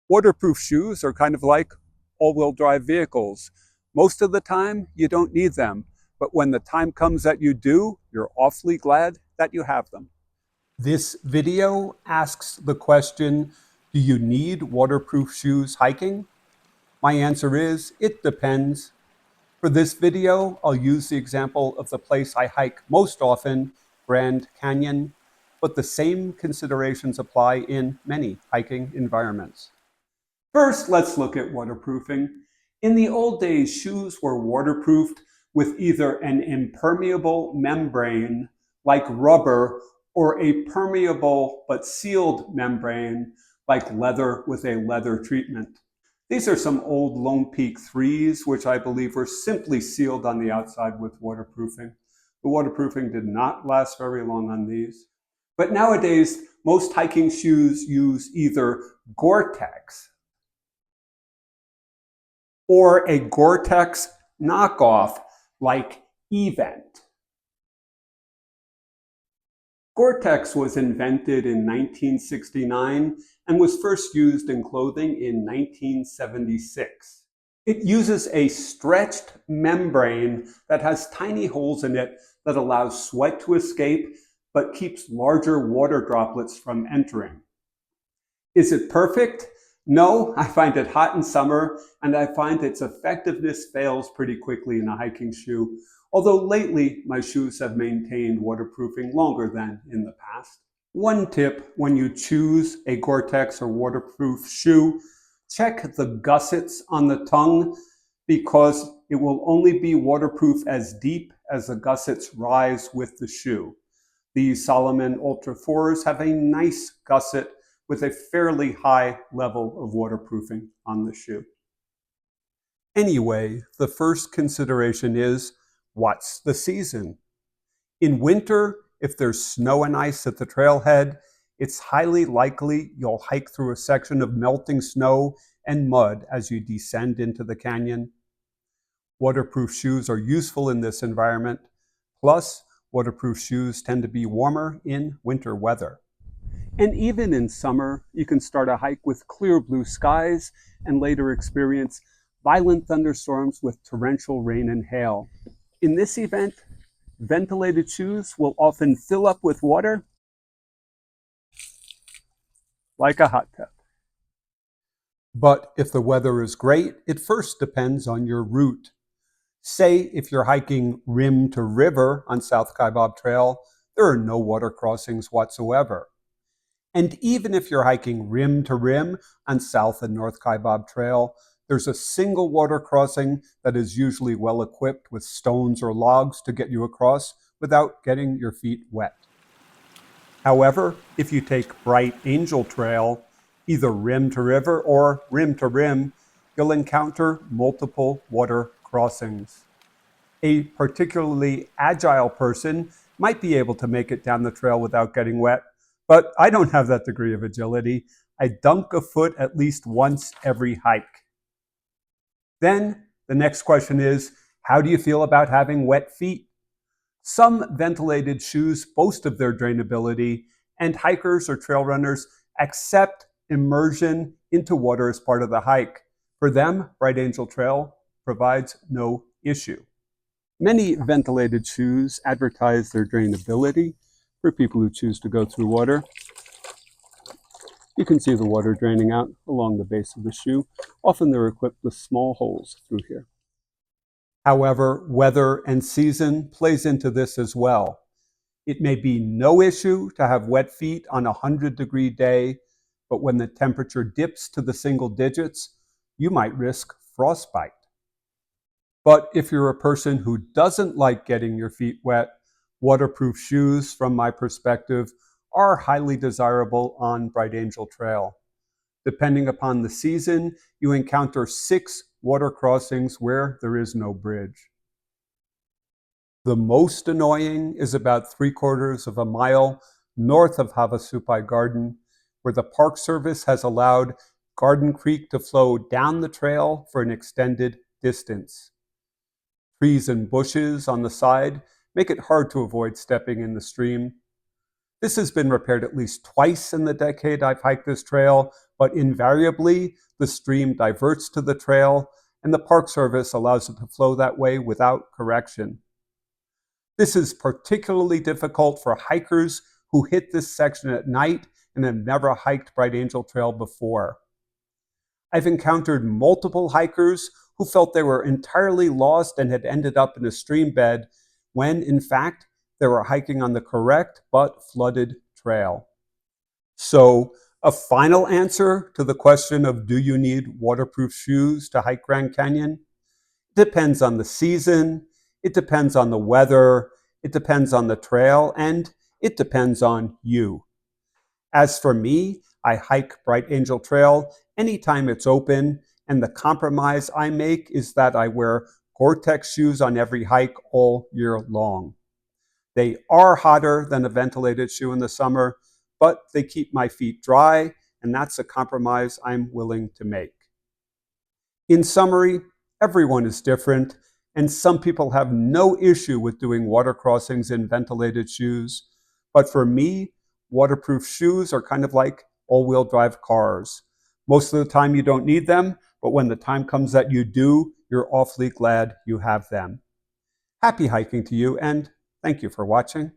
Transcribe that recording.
Waterproof shoes are kind of like all-wheel drive vehicles. Most of the time, you don't need them, but when the time comes that you do, you're awfully glad that you have them. This video asks the question, do you need waterproof shoes hiking? My answer is, it depends. For this video, I'll use the example of the place I hike most often, Grand Canyon, but the same considerations apply in many hiking environments. First, let's look at waterproofing. In the old days, shoes were waterproofed with either an impermeable membrane like rubber or a permeable but sealed membrane like leather with a leather treatment. These are some old Lone Peak 3s, which I believe were simply sealed on the outside with waterproofing. The waterproofing did not last very long on these. But nowadays, most hiking shoes use either Goretex or a Goretex knockoff like Event. Goretex was invented in 1969 and was first used in clothing in 1976. It uses a stretched membrane that has tiny holes in it that allows sweat to escape but keeps larger water droplets from entering. Is it perfect? No, I find it hot in summer, and I find its effectiveness fails pretty quickly in a hiking shoe, although lately my shoes have maintained waterproofing longer than in the past. One tip when you choose a Gore-Tex or waterproof shoe, check the gussets on the tongue because it will only be waterproof as deep as the gussets rise with the shoe. These Salomon Ultra 4s have a nice gusset with a fairly high level of waterproofing on the shoe. Anyway, the first consideration is, what's the season? In winter, if there's snow and ice at the trailhead, it's highly likely you'll hike through a section of melting snow and mud as you descend into the canyon. Waterproof shoes are useful in this environment. Plus, waterproof shoes tend to be warmer in winter weather. And even in summer, you can start a hike with clear blue skies and later experience violent thunderstorms with torrential rain and hail. In this event, ventilated shoes will often fill up with water like a hot tub. But if the weather is great, it first depends on your route. Say if you're hiking rim to river on South Kaibab Trail, there are no water crossings whatsoever. And even if you're hiking rim to rim on South and North Kaibab Trail, there's a single water crossing that is usually well equipped with stones or logs to get you across without getting your feet wet. However, if you take Bright Angel Trail, either rim to river or rim to rim, you'll encounter multiple water crossings. A particularly agile person might be able to make it down the trail without getting wet, but I don't have that degree of agility. I dunk a foot at least once every hike. Then the next question is, how do you feel about having wet feet? Some ventilated shoes boast of their drainability, and hikers or trail runners accept immersion into water as part of the hike. For them, Bright Angel Trail provides no issue. Many ventilated shoes advertise their drainability for people who choose to go through water. You can see the water draining out along the base of the shoe. Often they're equipped with small holes through here. However, weather and season plays into this as well. It may be no issue to have wet feet on a 100-degree day, but when the temperature dips to the single digits, you might risk frostbite. But if you're a person who doesn't like getting your feet wet, waterproof shoes, from my perspective, are highly desirable on Bright Angel Trail. Depending upon the season, you encounter 6 water crossings where there is no bridge. The most annoying is about 3/4 of a mile north of Havasupai Garden, where the Park Service has allowed Garden Creek to flow down the trail for an extended distance. Trees and bushes on the side make it hard to avoid stepping in the stream. This has been repaired at least twice in the decade I've hiked this trail, but invariably the stream diverts to the trail and the Park Service allows it to flow that way without correction. This is particularly difficult for hikers who hit this section at night and have never hiked Bright Angel Trail before. I've encountered multiple hikers who felt they were entirely lost and had ended up in a stream bed when, in fact, they were hiking on the correct but flooded trail. So, a final answer to the question of do you need waterproof shoes to hike Grand Canyon? Depends on the season, it depends on the weather, it depends on the trail, and it depends on you. As for me, I hike Bright Angel Trail anytime it's open, and the compromise I make is that I wear Goretex shoes on every hike all year long. They are hotter than a ventilated shoe in the summer, but they keep my feet dry, and that's a compromise I'm willing to make. In summary, everyone is different, and some people have no issue with doing water crossings in ventilated shoes. But for me, waterproof shoes are kind of like all-wheel drive cars. Most of the time you don't need them, but when the time comes that you do, you're awfully glad you have them. Happy hiking to you, and thank you for watching.